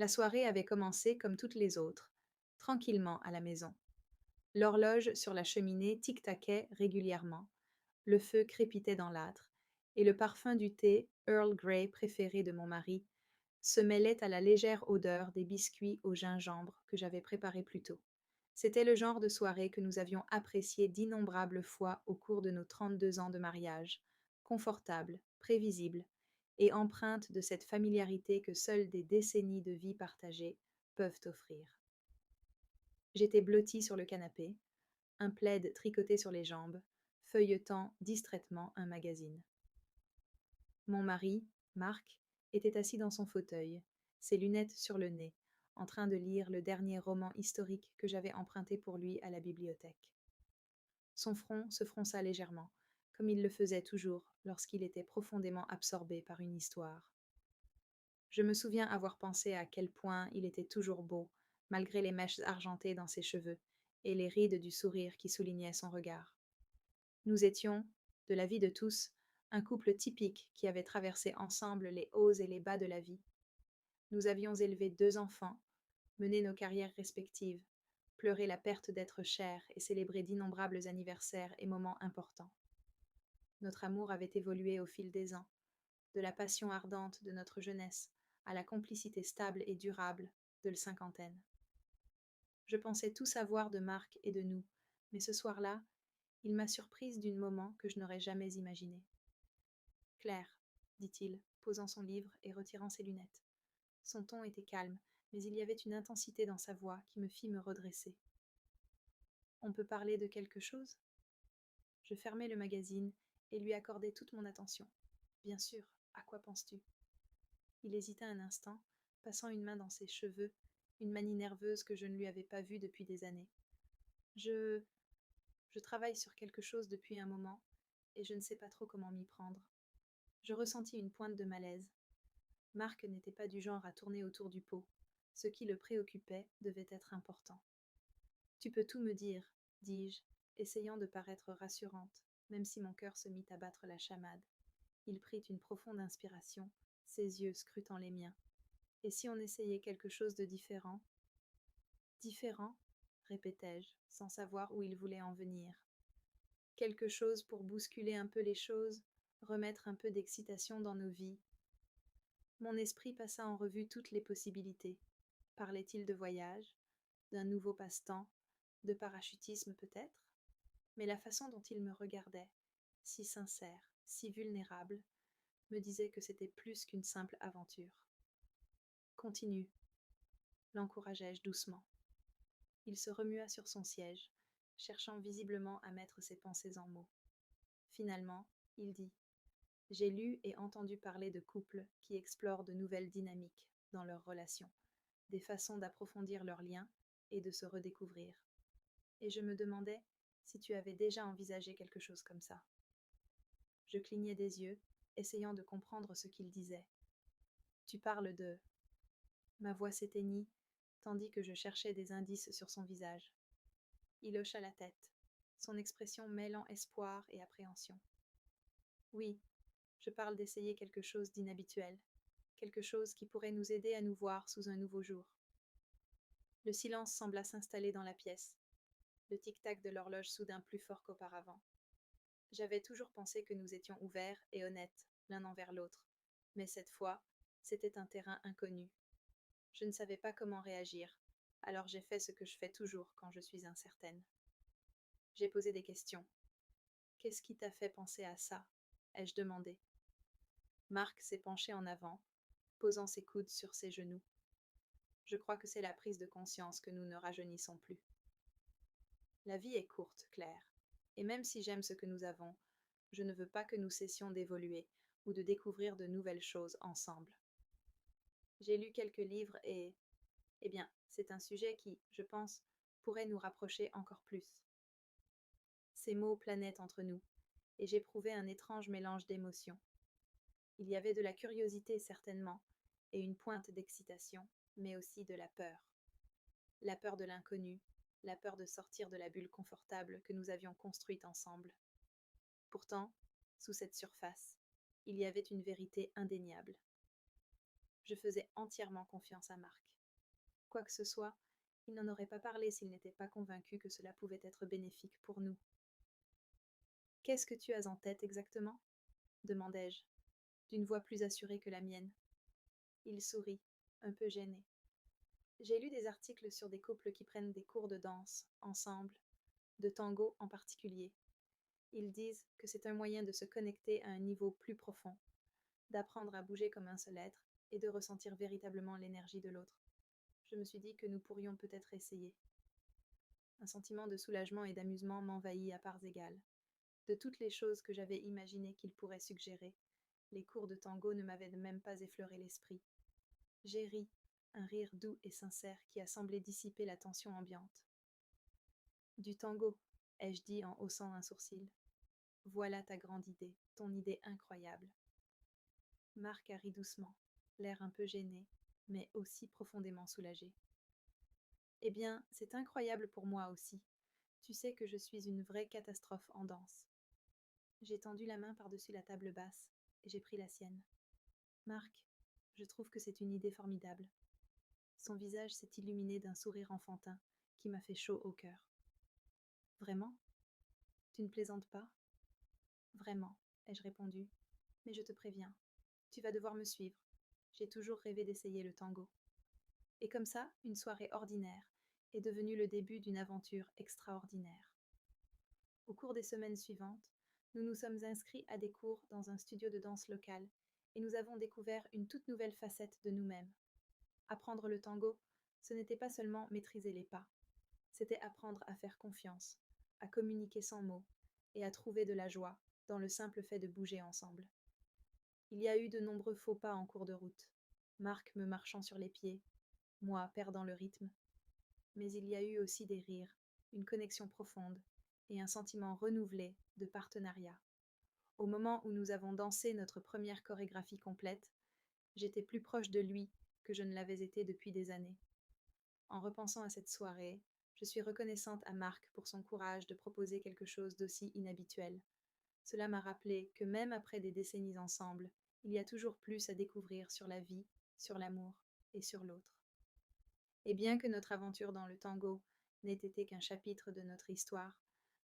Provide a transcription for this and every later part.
La soirée avait commencé comme toutes les autres, tranquillement à la maison. L'horloge sur la cheminée tic-taquait régulièrement, le feu crépitait dans l'âtre, et le parfum du thé Earl Grey préféré de mon mari se mêlait à la légère odeur des biscuits au gingembre que j'avais préparés plus tôt. C'était le genre de soirée que nous avions apprécié d'innombrables fois au cours de nos 32 ans de mariage, confortable, prévisible, et empreinte de cette familiarité que seules des décennies de vie partagée peuvent offrir. J'étais blottie sur le canapé, un plaid tricoté sur les jambes, feuilletant distraitement un magazine. Mon mari, Marc, était assis dans son fauteuil, ses lunettes sur le nez, en train de lire le dernier roman historique que j'avais emprunté pour lui à la bibliothèque. Son front se fronça légèrement, comme il le faisait toujours lorsqu'il était profondément absorbé par une histoire. Je me souviens avoir pensé à quel point il était toujours beau, malgré les mèches argentées dans ses cheveux et les rides du sourire qui soulignaient son regard. Nous étions, de la vie de tous, un couple typique qui avait traversé ensemble les hauts et les bas de la vie. Nous avions élevé 2 enfants, mené nos carrières respectives, pleuré la perte d'êtres chers et célébré d'innombrables anniversaires et moments importants. Notre amour avait évolué au fil des ans, de la passion ardente de notre jeunesse à la complicité stable et durable de la cinquantaine. Je pensais tout savoir de Marc et de nous, mais ce soir-là, il m'a surprise d'un moment que je n'aurais jamais imaginé. Claire, dit-il, posant son livre et retirant ses lunettes. Son ton était calme, mais il y avait une intensité dans sa voix qui me fit me redresser. On peut parler de quelque chose? Je fermai le magazine et lui accordai toute mon attention. Bien sûr, à quoi penses-tu? Il hésita un instant, passant une main dans ses cheveux, une manie nerveuse que je ne lui avais pas vue depuis des années. Je. Je travaille sur quelque chose depuis un moment, et je ne sais pas trop comment m'y prendre. Je ressentis une pointe de malaise. Marc n'était pas du genre à tourner autour du pot. Ce qui le préoccupait devait être important. Tu peux tout me dire, dis-je, essayant de paraître rassurante, même si mon cœur se mit à battre la chamade. Il prit une profonde inspiration, ses yeux scrutant les miens. Et si on essayait quelque chose de différent? Différent, répétai-je, sans savoir où il voulait en venir. Quelque chose pour bousculer un peu les choses, remettre un peu d'excitation dans nos vies. Mon esprit passa en revue toutes les possibilités. Parlait-il de voyage, d'un nouveau passe-temps, de parachutisme peut-être? Mais la façon dont il me regardait, si sincère, si vulnérable, me disait que c'était plus qu'une simple aventure. Continue, l'encourageai-je doucement. Il se remua sur son siège, cherchant visiblement à mettre ses pensées en mots. Finalement, il dit: j'ai lu et entendu parler de couples qui explorent de nouvelles dynamiques dans leurs relations, des façons d'approfondir leurs liens et de se redécouvrir. Et je me demandais si tu avais déjà envisagé quelque chose comme ça. Je clignai des yeux, essayant de comprendre ce qu'il disait. Tu parles de... Ma voix s'éteignit, tandis que je cherchais des indices sur son visage. Il hocha la tête, son expression mêlant espoir et appréhension. Oui, je parle d'essayer quelque chose d'inhabituel, quelque chose qui pourrait nous aider à nous voir sous un nouveau jour. Le silence sembla s'installer dans la pièce, le tic-tac de l'horloge soudain plus fort qu'auparavant. J'avais toujours pensé que nous étions ouverts et honnêtes l'un envers l'autre, mais cette fois, c'était un terrain inconnu. Je ne savais pas comment réagir, alors j'ai fait ce que je fais toujours quand je suis incertaine. J'ai posé des questions. Qu'est-ce qui t'a fait penser à ça? Ai-je demandé. Marc s'est penché en avant, posant ses coudes sur ses genoux. Je crois que c'est la prise de conscience que nous ne rajeunissons plus. La vie est courte, Claire, et même si j'aime ce que nous avons, je ne veux pas que nous cessions d'évoluer ou de découvrir de nouvelles choses ensemble. J'ai lu quelques livres et, eh bien, c'est un sujet qui, je pense, pourrait nous rapprocher encore plus. Ces mots planaient entre nous, et j'éprouvais un étrange mélange d'émotions. Il y avait de la curiosité certainement, et une pointe d'excitation, mais aussi de la peur. La peur de l'inconnu, la peur de sortir de la bulle confortable que nous avions construite ensemble. Pourtant, sous cette surface, il y avait une vérité indéniable. Je faisais entièrement confiance à Marc. Quoi que ce soit, il n'en aurait pas parlé s'il n'était pas convaincu que cela pouvait être bénéfique pour nous. Qu'est-ce que tu as en tête exactement? Demandai-je, d'une voix plus assurée que la mienne. Il sourit, un peu gêné. J'ai lu des articles sur des couples qui prennent des cours de danse, ensemble, de tango en particulier. Ils disent que c'est un moyen de se connecter à un niveau plus profond, d'apprendre à bouger comme un seul être et de ressentir véritablement l'énergie de l'autre. Je me suis dit que nous pourrions peut-être essayer. Un sentiment de soulagement et d'amusement m'envahit à parts égales. De toutes les choses que j'avais imaginées qu'il pourrait suggérer, les cours de tango ne m'avaient même pas effleuré l'esprit. J'ai ri, un rire doux et sincère qui a semblé dissiper la tension ambiante. Du tango, ai-je dit en haussant un sourcil. Voilà ta grande idée, ton idée incroyable. Marc a ri doucement, l'air un peu gêné, mais aussi profondément soulagé. Eh bien, c'est incroyable pour moi aussi. Tu sais que je suis une vraie catastrophe en danse. J'ai tendu la main par-dessus la table basse et j'ai pris la sienne. Marc, je trouve que c'est une idée formidable. Son visage s'est illuminé d'un sourire enfantin qui m'a fait chaud au cœur. Vraiment? Tu ne plaisantes pas? Vraiment, ai-je répondu. Mais je te préviens, tu vas devoir me suivre. J'ai toujours rêvé d'essayer le tango. Et comme ça, une soirée ordinaire est devenue le début d'une aventure extraordinaire. Au cours des semaines suivantes, nous nous sommes inscrits à des cours dans un studio de danse local et nous avons découvert une toute nouvelle facette de nous-mêmes. Apprendre le tango, ce n'était pas seulement maîtriser les pas, c'était apprendre à faire confiance, à communiquer sans mots et à trouver de la joie dans le simple fait de bouger ensemble. Il y a eu de nombreux faux pas en cours de route, Marc me marchant sur les pieds, moi perdant le rythme, mais il y a eu aussi des rires, une connexion profonde et un sentiment renouvelé de partenariat. Au moment où nous avons dansé notre première chorégraphie complète, j'étais plus proche de lui que je ne l'avais été depuis des années. En repensant à cette soirée, je suis reconnaissante à Marc pour son courage de proposer quelque chose d'aussi inhabituel. Cela m'a rappelé que même après des décennies ensemble, il y a toujours plus à découvrir sur la vie, sur l'amour et sur l'autre. Et bien que notre aventure dans le tango n'ait été qu'un chapitre de notre histoire,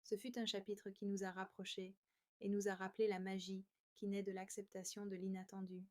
ce fut un chapitre qui nous a rapprochés et nous a rappelé la magie qui naît de l'acceptation de l'inattendu